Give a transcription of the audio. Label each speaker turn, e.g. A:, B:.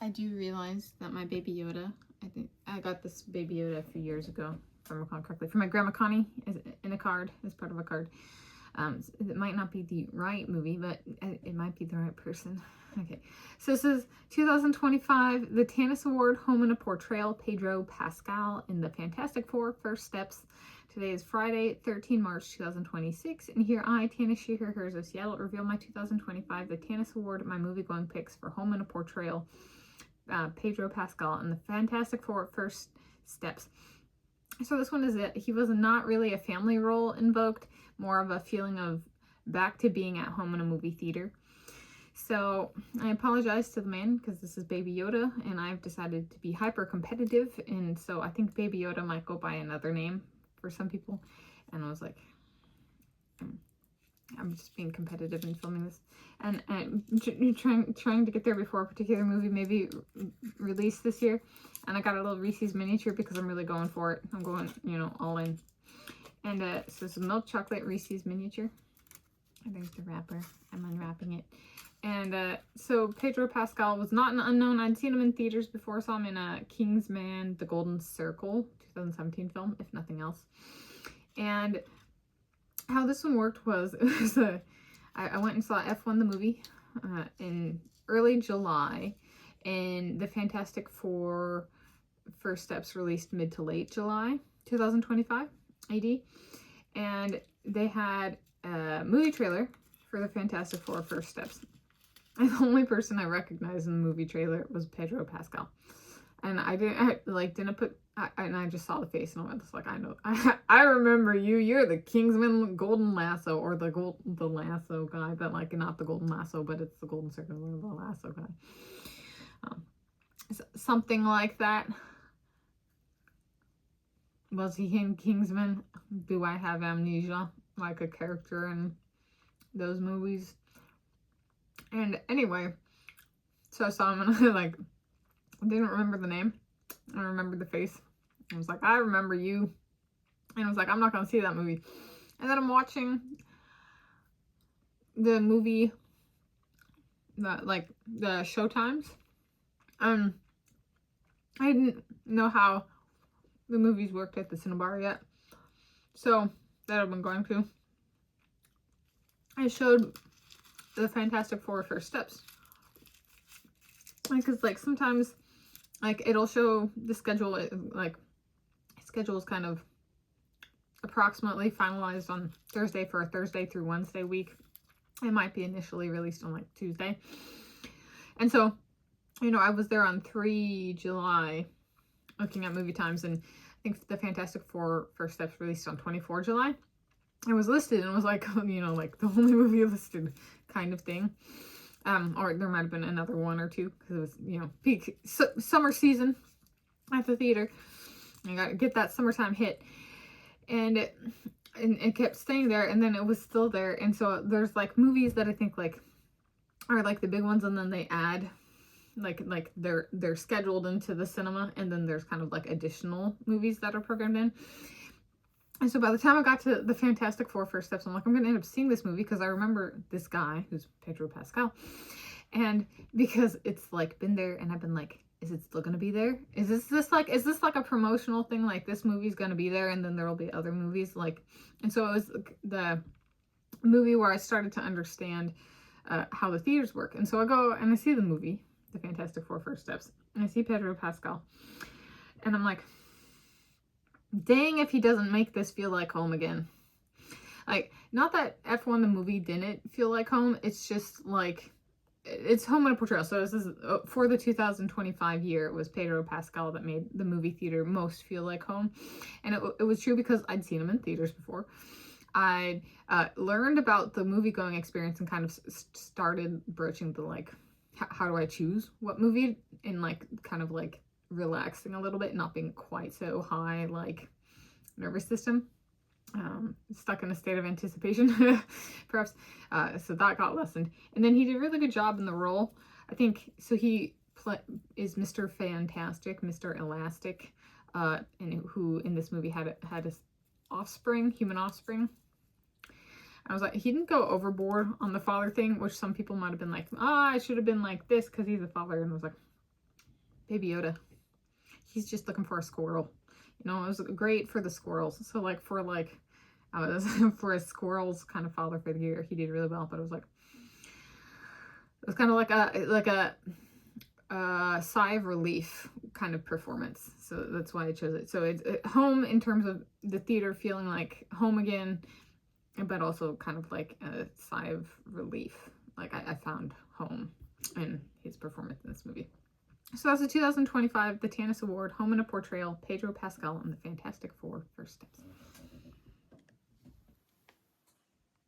A: I do realize that my Baby Yoda, I think I got this Baby Yoda a few years ago, if I recall correctly, from my Grandma Connie in a card, as part of a card. It might not be the right movie, but it might be the right person. Okay, so this is 2025, the Tanis Award, Home in a Portrayal, Pedro Pascal in the Fantastic Four, First Steps. Today is Friday, 13 March 2026, and here I, Tanis Sheeher, Hers of Seattle, reveal my 2025, the Tanis Award, my movie-going picks for Home in a Portrayal, Pedro Pascal, and the Fantastic Four, First Steps. So this one is it. He was not really a family role invoked, more of a feeling of back to being at home in a movie theater. So I apologize to the man because this is Baby Yoda and I've decided to be hyper competitive, and so I think Baby Yoda might go by another name for some people, and I was like, I'm just being competitive in filming this and trying to get there before a particular movie maybe released this year. And I got a little Reese's miniature because I'm really going for it. I'm going, all in. And so it's a milk chocolate Reese's miniature. I think it's the wrapper. I'm unwrapping it. And so Pedro Pascal was not an unknown. I'd seen him in theaters before. I saw him in Kingsman, The Golden Circle, 2017 film, if nothing else. And how this one worked was, I went and saw F1 the movie in early July, and the Fantastic Four First Steps released mid to late July 2025 AD, and they had a movie trailer for the Fantastic Four First Steps. And the only person I recognized in the movie trailer was Pedro Pascal. And I just saw the face and I was like, I know, I remember you. You're the Kingsman Golden Lasso, or the lasso guy, but like not the Golden Lasso, but it's the Golden Circle, the lasso guy. Something like that. Was he in Kingsman? Do I have amnesia like a character in those movies? And anyway, so I saw him and I didn't remember the name. I remembered the face. I was like, I remember you. And I was like, I'm not going to see that movie. And then I'm watching the movie, the showtimes. I didn't know how the movies worked at the Cinebar yet. So that I've been going to. I showed the Fantastic Four First Steps. Because sometimes it'll show the schedule, schedule is kind of approximately finalized on Thursday for a Thursday through Wednesday week. It might be initially released on Tuesday. And so, I was there on 3 July looking at movie times, and I think the Fantastic Four First Steps released on 24 July. It was listed and it was the only movie listed kind of thing. Or there might have been another one or two because it was, peak summer season at the theater. I got to get that summertime hit, and it kept staying there, and then it was still there. And so there's movies that I think are the big ones, and then they add they're scheduled into the cinema, and then there's kind of additional movies that are programmed in. And so by the time I got to the Fantastic Four First Steps, I'm going to end up seeing this movie because I remember this guy who's Pedro Pascal. And because it's been there, and I've been is it still going to be there? Is this a promotional thing? This movie's going to be there and then there will be other movies. And so it was the movie where I started to understand how the theaters work. And so I go and I see the movie, The Fantastic Four First Steps, and I see Pedro Pascal. And I'm like, dang if he doesn't make this feel like home again. Not that F1 the movie didn't feel like home, it's just it's Home in a Portrayal. So this is for the 2025 year, it was Pedro Pascal that made the movie theater most feel like home. And it was true because I'd seen him in theaters before. I learned about the movie going experience and kind of started broaching the how do I choose what movie, and relaxing a little bit, not being quite so high nervous system, stuck in a state of anticipation perhaps, so that got lessened. And then he did a really good job in the role, I think. So he is Mr. Fantastic, Mr. Elastic, and who in this movie had his offspring, human offspring. I was like, he didn't go overboard on the father thing, which some people might have been I should have been like this because he's a father. And I was like, Baby Yoda. He's just looking for a squirrel. You know, it was great for the squirrels. So like for like, I was for a squirrel's kind of father figure, he did really well. But it was kind of like a sigh of relief kind of performance. So that's why I chose it. So it's home in terms of the theater feeling like home again, but also kind of like a sigh of relief. Like I found home in his performance in this movie. So that's the 2025, the Tanis Award, Home in a Portrayal, Pedro Pascal, and the Fantastic Four First Steps.